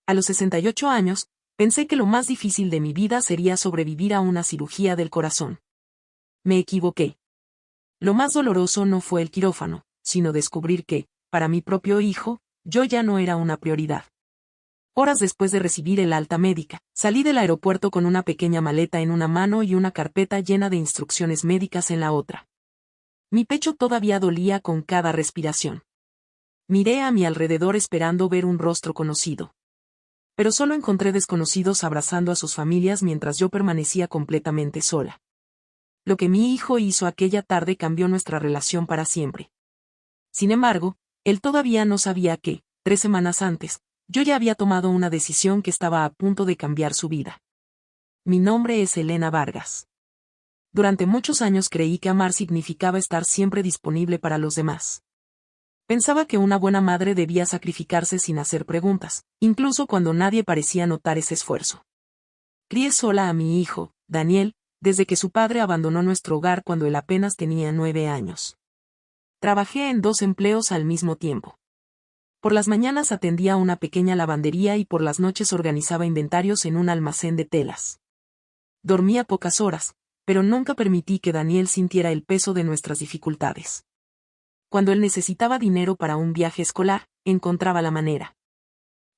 A los 68 años, pensé que lo más difícil de mi vida sería sobrevivir a una cirugía del corazón. Me equivoqué. Lo más doloroso no fue el quirófano, sino descubrir que, para mi propio hijo, yo ya no era una prioridad. Horas después de recibir el alta médica, salí del aeropuerto con una pequeña maleta en una mano y una carpeta llena de instrucciones médicas en la otra. Mi pecho todavía dolía con cada respiración. Miré a mi alrededor esperando ver un rostro conocido. Pero solo encontré desconocidos abrazando a sus familias mientras yo permanecía completamente sola. Lo que mi hijo hizo aquella tarde cambió nuestra relación para siempre. Sin embargo, él todavía no sabía que, 3 semanas antes, yo ya había tomado una decisión que estaba a punto de cambiar su vida. Mi nombre es Elena Vargas. Durante muchos años creí que amar significaba estar siempre disponible para los demás. Pensaba que una buena madre debía sacrificarse sin hacer preguntas, incluso cuando nadie parecía notar ese esfuerzo. Crié sola a mi hijo, Daniel, desde que su padre abandonó nuestro hogar cuando él apenas tenía 9 años. Trabajé en 2 empleos al mismo tiempo. Por las mañanas atendía una pequeña lavandería y por las noches organizaba inventarios en un almacén de telas. Dormía pocas horas, pero nunca permití que Daniel sintiera el peso de nuestras dificultades. Cuando él necesitaba dinero para un viaje escolar, encontraba la manera.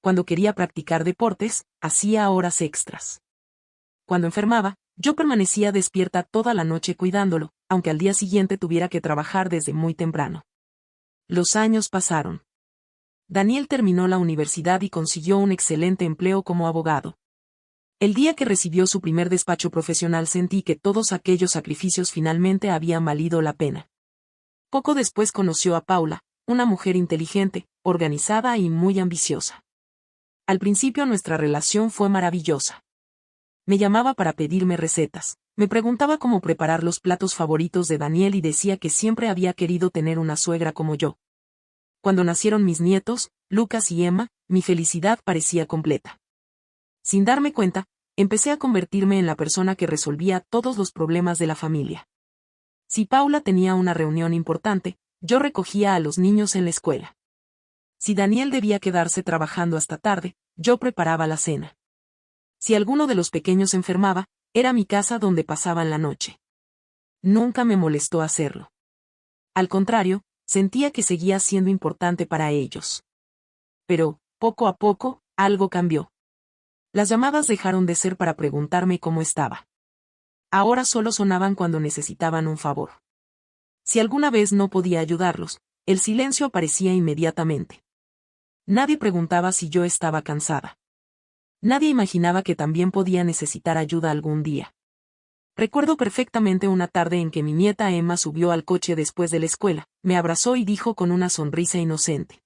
Cuando quería practicar deportes, hacía horas extras. Cuando enfermaba, yo permanecía despierta toda la noche cuidándolo, aunque al día siguiente tuviera que trabajar desde muy temprano. Los años pasaron. Daniel terminó la universidad y consiguió un excelente empleo como abogado. El día que recibió su primer despacho profesional sentí que todos aquellos sacrificios finalmente habían valido la pena. Poco después conoció a Paula, una mujer inteligente, organizada y muy ambiciosa. Al principio nuestra relación fue maravillosa. Me llamaba para pedirme recetas, me preguntaba cómo preparar los platos favoritos de Daniel y decía que siempre había querido tener una suegra como yo. Cuando nacieron mis nietos, Lucas y Emma, mi felicidad parecía completa. Sin darme cuenta, empecé a convertirme en la persona que resolvía todos los problemas de la familia. Si Paula tenía una reunión importante, yo recogía a los niños en la escuela. Si Daniel debía quedarse trabajando hasta tarde, yo preparaba la cena. Si alguno de los pequeños enfermaba, era mi casa donde pasaban la noche. Nunca me molestó hacerlo. Al contrario, sentía que seguía siendo importante para ellos. Pero, poco a poco, algo cambió. Las llamadas dejaron de ser para preguntarme cómo estaba. Ahora solo sonaban cuando necesitaban un favor. Si alguna vez no podía ayudarlos, el silencio aparecía inmediatamente. Nadie preguntaba si yo estaba cansada. Nadie imaginaba que también podía necesitar ayuda algún día. Recuerdo perfectamente una tarde en que mi nieta Emma subió al coche después de la escuela, me abrazó y dijo con una sonrisa inocente: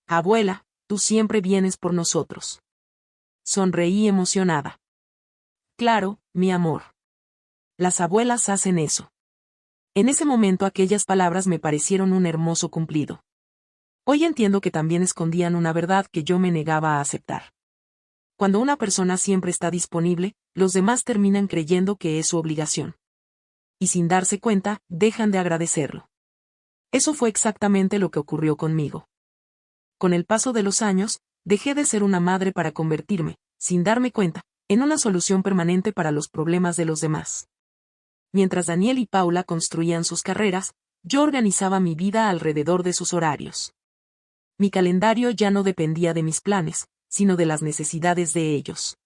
«Abuela, tú siempre vienes por nosotros». Sonreí emocionada. «Claro, mi amor. Las abuelas hacen eso». En ese momento aquellas palabras me parecieron un hermoso cumplido. Hoy entiendo que también escondían una verdad que yo me negaba a aceptar. Cuando una persona siempre está disponible, los demás terminan creyendo que es su obligación. Y sin darse cuenta, dejan de agradecerlo. Eso fue exactamente lo que ocurrió conmigo. Con el paso de los años, dejé de ser una madre para convertirme, sin darme cuenta, en una solución permanente para los problemas de los demás. Mientras Daniel y Paula construían sus carreras, yo organizaba mi vida alrededor de sus horarios. Mi calendario ya no dependía de mis planes, sino de las necesidades de ellos.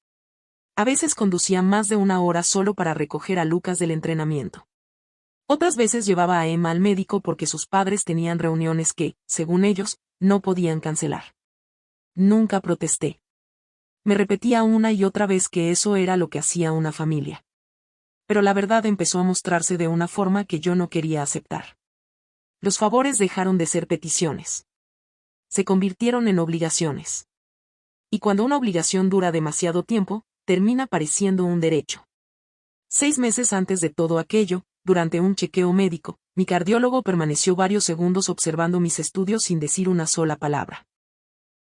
A veces conducía más de 1 hora solo para recoger a Lucas del entrenamiento. Otras veces llevaba a Emma al médico porque sus padres tenían reuniones que, según ellos, no podían cancelar. Nunca protesté. Me repetía una y otra vez que eso era lo que hacía una familia. Pero la verdad empezó a mostrarse de una forma que yo no quería aceptar. Los favores dejaron de ser peticiones. Se convirtieron en obligaciones. Y cuando una obligación dura demasiado tiempo, termina pareciendo un derecho. 6 meses antes de todo aquello, durante un chequeo médico, mi cardiólogo permaneció varios segundos observando mis estudios sin decir una sola palabra.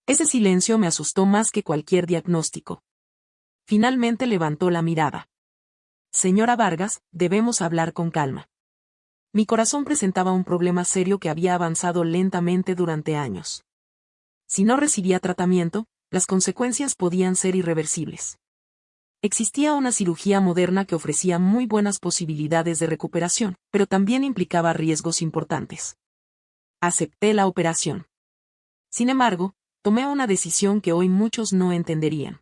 Ese silencio me asustó más que cualquier diagnóstico. Finalmente levantó la mirada. «Señora Vargas, debemos hablar con calma». Mi corazón presentaba un problema serio que había avanzado lentamente durante años. Si no recibía tratamiento, Las consecuencias podían ser irreversibles. Existía una cirugía moderna que ofrecía muy buenas posibilidades de recuperación, pero también implicaba riesgos importantes. Acepté la operación. Sin embargo, tomé una decisión que hoy muchos no entenderían.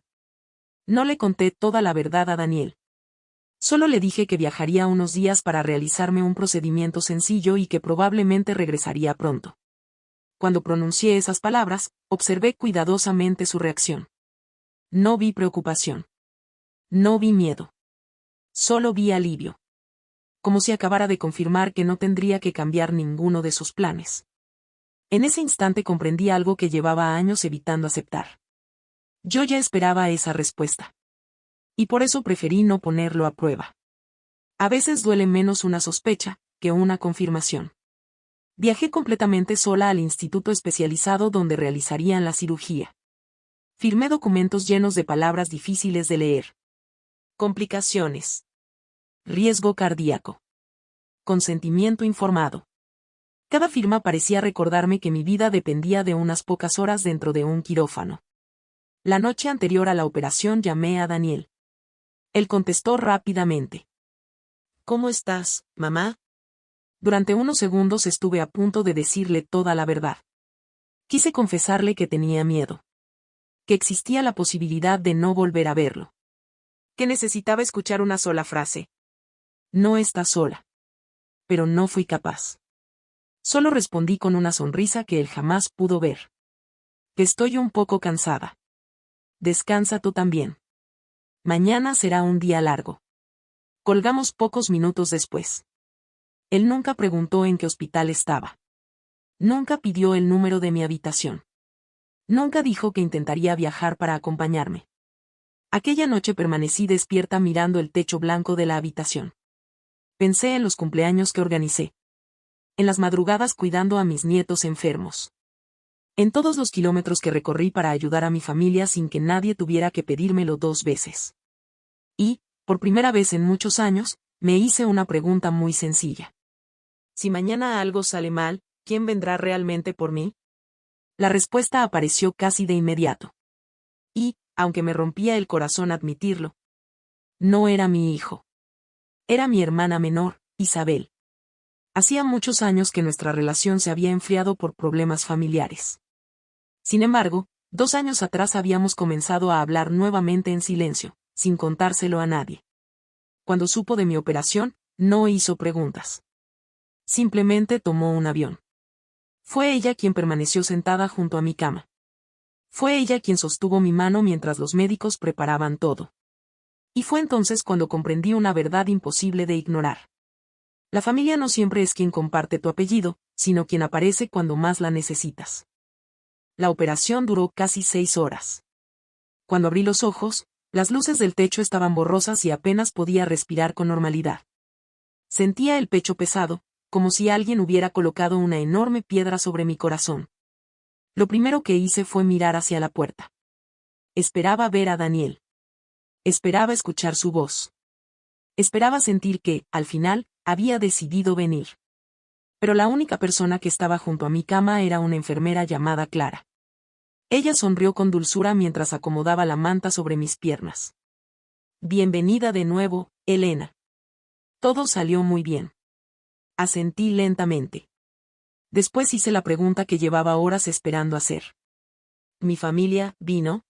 No le conté toda la verdad a Daniel. Solo le dije que viajaría unos días para realizarme un procedimiento sencillo y que probablemente regresaría pronto. Cuando pronuncié esas palabras, observé cuidadosamente su reacción. No vi preocupación. No vi miedo. Solo vi alivio. Como si acabara de confirmar que no tendría que cambiar ninguno de sus planes. En ese instante comprendí algo que llevaba años evitando aceptar. Yo ya esperaba esa respuesta. Y por eso preferí no ponerlo a prueba. A veces duele menos una sospecha que una confirmación. Viajé completamente sola al instituto especializado donde realizarían la cirugía. Firmé documentos llenos de palabras difíciles de leer. Complicaciones. Riesgo cardíaco. Consentimiento informado. Cada firma parecía recordarme que mi vida dependía de unas pocas horas dentro de un quirófano. La noche anterior a la operación llamé a Daniel. Él contestó rápidamente. ¿Cómo estás, mamá? Durante unos segundos estuve a punto de decirle toda la verdad. Quise confesarle que tenía miedo. Que existía la posibilidad de no volver a verlo. Que necesitaba escuchar una sola frase. No estás sola. Pero no fui capaz. Solo respondí con una sonrisa que él jamás pudo ver. Que estoy un poco cansada. Descansa tú también. Mañana será un día largo. Colgamos pocos minutos después. Él nunca preguntó en qué hospital estaba. Nunca pidió el número de mi habitación. Nunca dijo que intentaría viajar para acompañarme. Aquella noche permanecí despierta mirando el techo blanco de la habitación. Pensé en los cumpleaños que organicé. En las madrugadas cuidando a mis nietos enfermos. En todos los kilómetros que recorrí para ayudar a mi familia sin que nadie tuviera que pedírmelo 2 veces. Y, por primera vez en muchos años, me hice una pregunta muy sencilla. Si mañana algo sale mal, ¿quién vendrá realmente por mí? La respuesta apareció casi de inmediato. Y, aunque me rompía el corazón admitirlo, no era mi hijo. Era mi hermana menor, Isabel. Hacía muchos años que nuestra relación se había enfriado por problemas familiares. Sin embargo, 2 años atrás habíamos comenzado a hablar nuevamente en silencio, sin contárselo a nadie. Cuando supo de mi operación, no hizo preguntas. Simplemente tomó un avión. Fue ella quien permaneció sentada junto a mi cama. Fue ella quien sostuvo mi mano mientras los médicos preparaban todo. Y fue entonces cuando comprendí una verdad imposible de ignorar. La familia no siempre es quien comparte tu apellido, sino quien aparece cuando más la necesitas. La operación duró casi 6 horas. Cuando abrí los ojos, las luces del techo estaban borrosas y apenas podía respirar con normalidad. Sentía el pecho pesado, como si alguien hubiera colocado una enorme piedra sobre mi corazón. Lo primero que hice fue mirar hacia la puerta. Esperaba ver a Daniel. Esperaba escuchar su voz. Esperaba sentir que, al final, había decidido venir. Pero la única persona que estaba junto a mi cama era una enfermera llamada Clara. Ella sonrió con dulzura mientras acomodaba la manta sobre mis piernas. Bienvenida de nuevo, Elena. Todo salió muy bien. Asentí lentamente. Después hice la pregunta que llevaba horas esperando hacer. ¿Mi familia vino?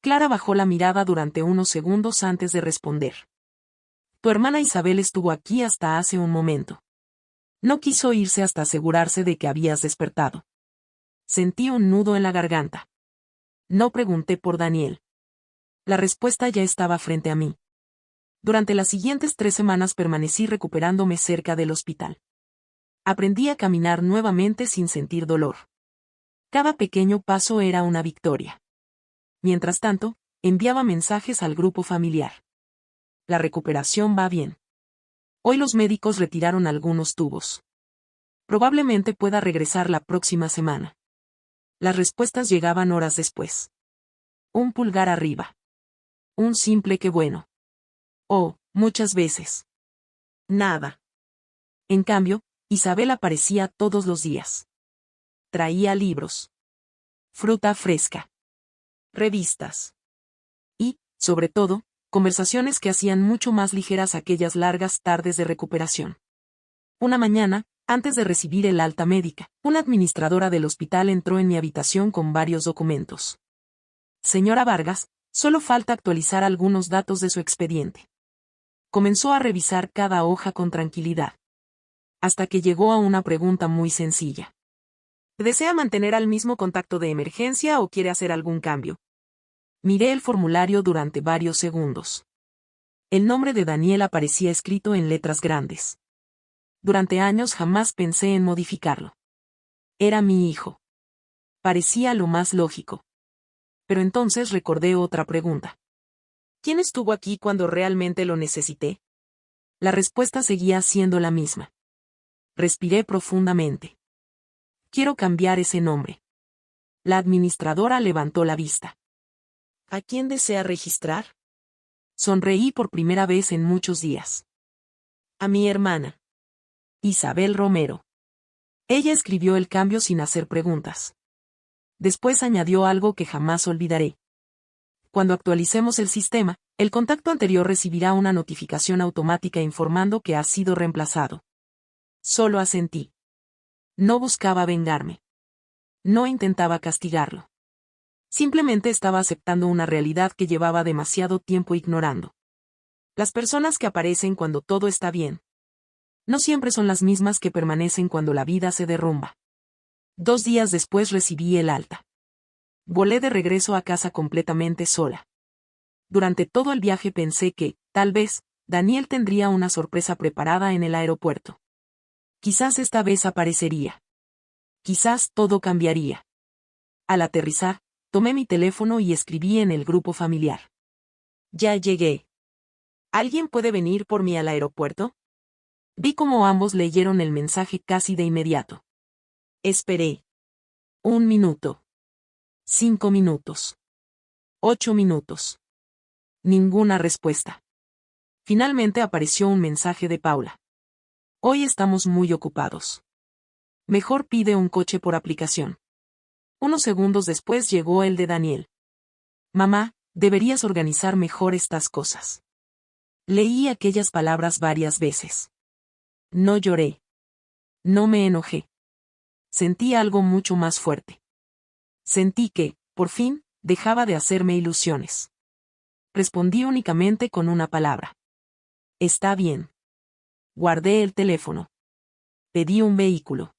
Clara bajó la mirada durante unos segundos antes de responder. Tu hermana Isabel estuvo aquí hasta hace un momento. No quiso irse hasta asegurarse de que habías despertado. Sentí un nudo en la garganta. No pregunté por Daniel. La respuesta ya estaba frente a mí. Durante las siguientes 3 semanas permanecí recuperándome cerca del hospital. Aprendí a caminar nuevamente sin sentir dolor. Cada pequeño paso era una victoria. Mientras tanto, enviaba mensajes al grupo familiar. La recuperación va bien. Hoy los médicos retiraron algunos tubos. Probablemente pueda regresar la próxima semana. Las respuestas llegaban horas después. Un pulgar arriba. Un simple qué bueno. Oh, muchas veces. Nada. En cambio, Isabel aparecía todos los días. Traía libros. Fruta fresca. revistas. Y, sobre todo, conversaciones que hacían mucho más ligeras aquellas largas tardes de recuperación. Una mañana, antes de recibir el alta médica, una administradora del hospital entró en mi habitación con varios documentos. Señora Vargas, solo falta actualizar algunos datos de su expediente. Comenzó a revisar cada hoja con tranquilidad. Hasta que llegó a una pregunta muy sencilla. ¿Desea mantener al mismo contacto de emergencia o quiere hacer algún cambio? Miré el formulario durante varios segundos. El nombre de Daniel aparecía escrito en letras grandes. Durante años jamás pensé en modificarlo. Era mi hijo. Parecía lo más lógico. Pero entonces recordé otra pregunta. ¿Quién estuvo aquí cuando realmente lo necesité? La respuesta seguía siendo la misma. Respiré profundamente. Quiero cambiar ese nombre. La administradora levantó la vista. ¿A quién desea registrar? Sonreí por primera vez en muchos días. A mi hermana. Isabel Romero. Ella escribió el cambio sin hacer preguntas. Después añadió algo que jamás olvidaré. Cuando actualicemos el sistema, el contacto anterior recibirá una notificación automática informando que ha sido reemplazado. Solo asentí. No buscaba vengarme. No intentaba castigarlo. Simplemente estaba aceptando una realidad que llevaba demasiado tiempo ignorando. Las personas que aparecen cuando todo está bien no siempre son las mismas que permanecen cuando la vida se derrumba. 2 días después recibí el alta. Volé de regreso a casa completamente sola. Durante todo el viaje pensé que, tal vez, Daniel tendría una sorpresa preparada en el aeropuerto. Quizás esta vez aparecería. Quizás todo cambiaría. Al aterrizar, tomé mi teléfono y escribí en el grupo familiar. Ya llegué. ¿Alguien puede venir por mí al aeropuerto? Vi cómo ambos leyeron el mensaje casi de inmediato. Esperé. 1 minuto. 5 minutos. 8 minutos. Ninguna respuesta. Finalmente apareció un mensaje de Paula. Hoy estamos muy ocupados. Mejor pide un coche por aplicación. Unos segundos después llegó el de Daniel. Mamá, deberías organizar mejor estas cosas. Leí aquellas palabras varias veces. No lloré. No me enojé. Sentí algo mucho más fuerte. Sentí que, por fin, dejaba de hacerme ilusiones. Respondí únicamente con una palabra. Está bien. Guardé el teléfono. Pedí un vehículo.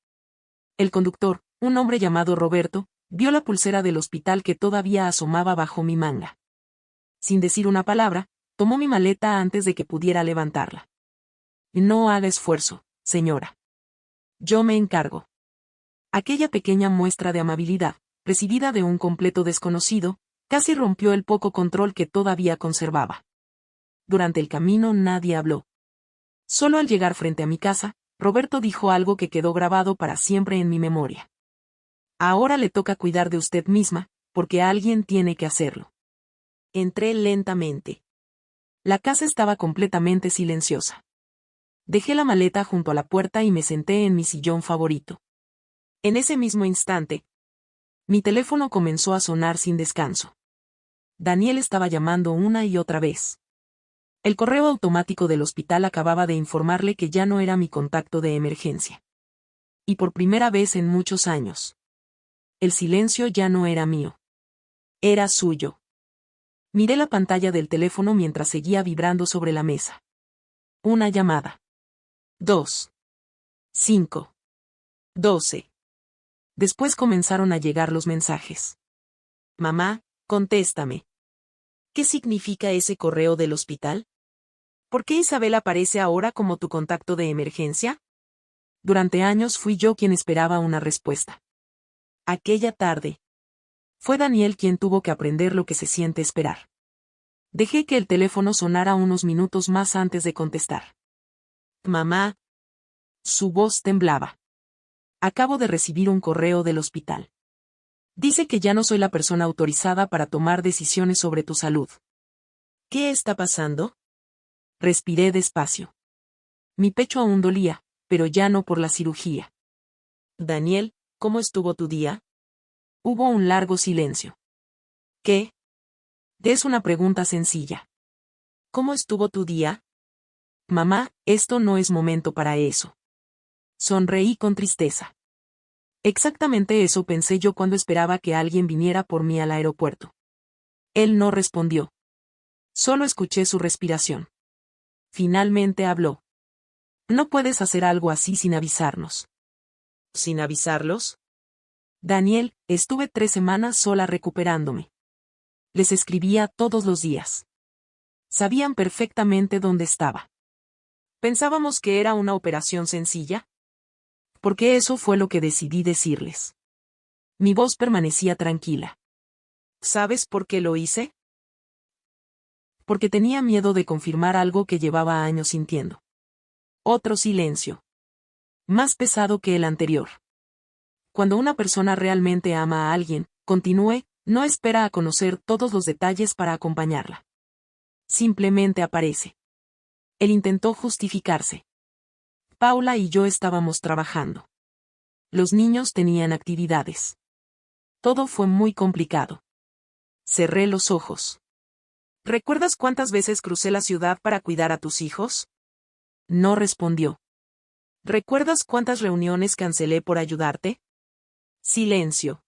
El conductor, un hombre llamado Roberto, vio la pulsera del hospital que todavía asomaba bajo mi manga. Sin decir una palabra, tomó mi maleta antes de que pudiera levantarla. No haga esfuerzo, señora. Yo me encargo. Aquella pequeña muestra de amabilidad, recibida de un completo desconocido, casi rompió el poco control que todavía conservaba. Durante el camino nadie habló. Solo al llegar frente a mi casa, Roberto dijo algo que quedó grabado para siempre en mi memoria. Ahora le toca cuidar de usted misma, porque alguien tiene que hacerlo. Entré lentamente. La casa estaba completamente silenciosa. Dejé la maleta junto a la puerta y me senté en mi sillón favorito. En ese mismo instante, mi teléfono comenzó a sonar sin descanso. Daniel estaba llamando una y otra vez. El correo automático del hospital acababa de informarle que ya no era mi contacto de emergencia. Y por primera vez en muchos años, el silencio ya no era mío. Era suyo. Miré la pantalla del teléfono mientras seguía vibrando sobre la mesa. Una llamada. 2. 5. 12. Después comenzaron a llegar los mensajes. Mamá, contéstame. ¿Qué significa ese correo del hospital? ¿Por qué Isabel aparece ahora como tu contacto de emergencia? Durante años fui yo quien esperaba una respuesta. Aquella tarde, fue Daniel quien tuvo que aprender lo que se siente esperar. Dejé que el teléfono sonara unos minutos más antes de contestar. Mamá. Su voz temblaba. Acabo de recibir un correo del hospital. Dice que ya no soy la persona autorizada para tomar decisiones sobre tu salud. ¿Qué está pasando? Respiré despacio. Mi pecho aún dolía, pero ya no por la cirugía. Daniel, ¿cómo estuvo tu día? Hubo un largo silencio. ¿Qué? Es una pregunta sencilla. ¿Cómo estuvo tu día? Mamá, esto no es momento para eso. Sonreí con tristeza. Exactamente eso pensé yo cuando esperaba que alguien viniera por mí al aeropuerto. Él no respondió. Solo escuché su respiración. Finalmente habló. No puedes hacer algo así sin avisarnos. ¿Sin avisarlos? Daniel, estuve 3 semanas sola recuperándome. Les escribía todos los días. Sabían perfectamente dónde estaba. ¿Pensábamos que era una operación sencilla? Porque eso fue lo que decidí decirles. Mi voz permanecía tranquila. ¿Sabes por qué lo hice? Porque tenía miedo de confirmar algo que llevaba años sintiendo. Otro silencio. Más pesado que el anterior. Cuando una persona realmente ama a alguien, continúe, no espera a conocer todos los detalles para acompañarla. Simplemente aparece. Él intentó justificarse. Paula y yo estábamos trabajando. Los niños tenían actividades. Todo fue muy complicado. Cerré los ojos. ¿Recuerdas cuántas veces crucé la ciudad para cuidar a tus hijos? No respondió. ¿Recuerdas cuántas reuniones cancelé por ayudarte? Silencio.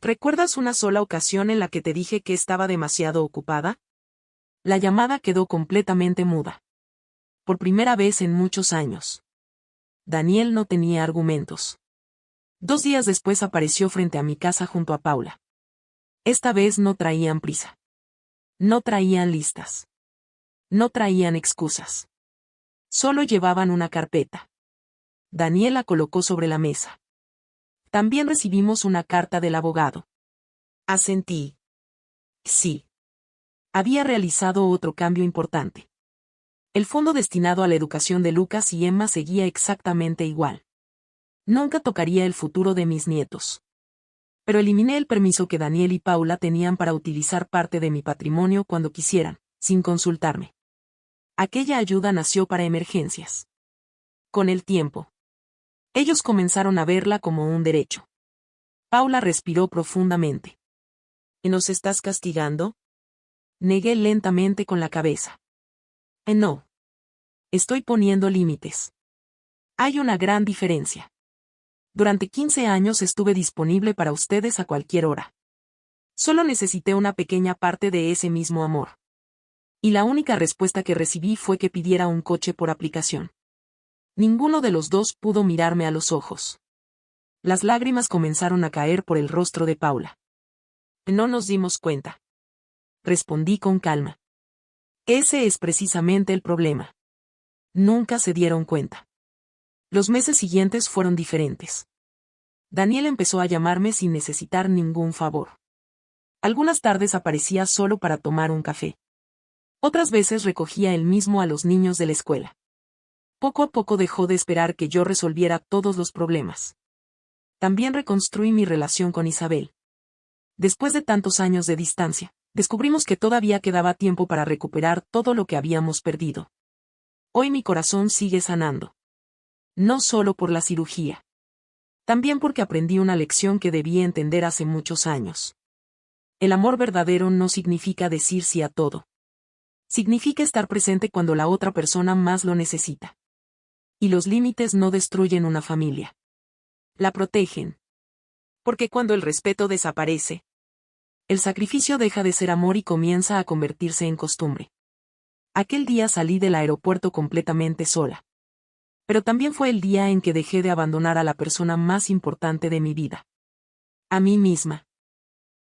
¿Recuerdas una sola ocasión en la que te dije que estaba demasiado ocupada? La llamada quedó completamente muda. Por primera vez en muchos años. Daniel no tenía argumentos. 2 días después apareció frente a mi casa junto a Paula. Esta vez no traían prisa. No traían listas. No traían excusas. Solo llevaban una carpeta. Daniel la colocó sobre la mesa. También recibimos una carta del abogado. Asentí. Sí. Había realizado otro cambio importante. El fondo destinado a la educación de Lucas y Emma seguía exactamente igual. Nunca tocaría el futuro de mis nietos. Pero eliminé el permiso que Daniel y Paula tenían para utilizar parte de mi patrimonio cuando quisieran, sin consultarme. Aquella ayuda nació para emergencias. Con el tiempo, ellos comenzaron a verla como un derecho. Paula respiró profundamente. ¿Nos estás castigando? Negué lentamente con la cabeza. No. Estoy poniendo límites. Hay una gran diferencia. Durante 15 años estuve disponible para ustedes a cualquier hora. Solo necesité una pequeña parte de ese mismo amor. Y la única respuesta que recibí fue que pidiera un coche por aplicación. Ninguno de los dos pudo mirarme a los ojos. Las lágrimas comenzaron a caer por el rostro de Paula. No nos dimos cuenta. Respondí con calma. Ese es precisamente el problema. Nunca se dieron cuenta. Los meses siguientes fueron diferentes. Daniel empezó a llamarme sin necesitar ningún favor. Algunas tardes aparecía solo para tomar un café. Otras veces recogía él mismo a los niños de la escuela. Poco a poco dejó de esperar que yo resolviera todos los problemas. También reconstruí mi relación con Isabel. Después de tantos años de distancia, descubrimos que todavía quedaba tiempo para recuperar todo lo que habíamos perdido. Hoy mi corazón sigue sanando. No solo por la cirugía. También porque aprendí una lección que debí entender hace muchos años. El amor verdadero no significa decir sí a todo. Significa estar presente cuando la otra persona más lo necesita. Y los límites no destruyen una familia. La protegen. Porque cuando el respeto desaparece, el sacrificio deja de ser amor y comienza a convertirse en costumbre. Aquel día salí del aeropuerto completamente sola. Pero también fue el día en que dejé de abandonar a la persona más importante de mi vida. A mí misma.